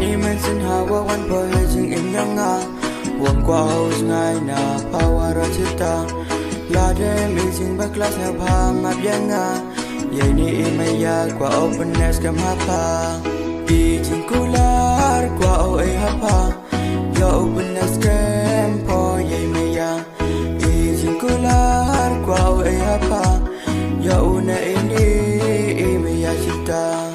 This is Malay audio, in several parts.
Many mensen hawa wan po hejing imyanga Wang kwa haus ngai na pawara cita Lade mizing baklas na bhang abyanga Yay ni imaya kwa openness kam hapa Ijing kular kwa o ay hapa Ya openness kam po yay maya Ijing kular kwa o ay hapa Ya una ini imaya cita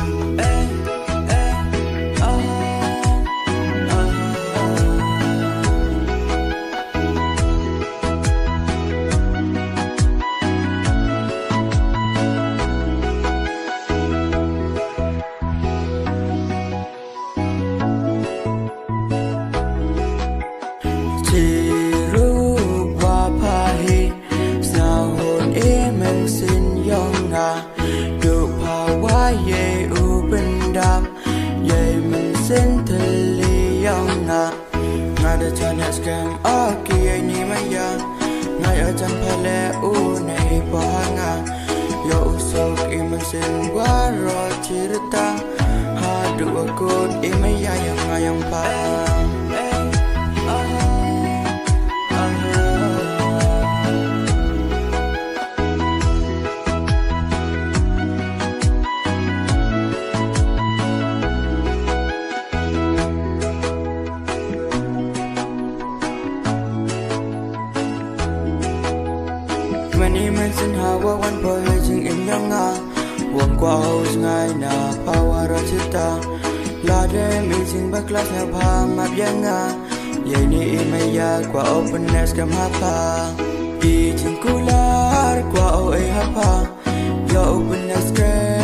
Ngada chanya scam aki ai ni maya ngai ajan phale u nei pahanga yo usok imasin waro cirita hadu akut imaya yang ngayang pa Many mensen hawa wan po hejing imyanga Wang kwa haus ngai na pawara cita Lade mizing baklas na bhang abyanga Yay ni imaya kwa openness kam hapa Ijing kular kwa o ay hapa Ya openness kam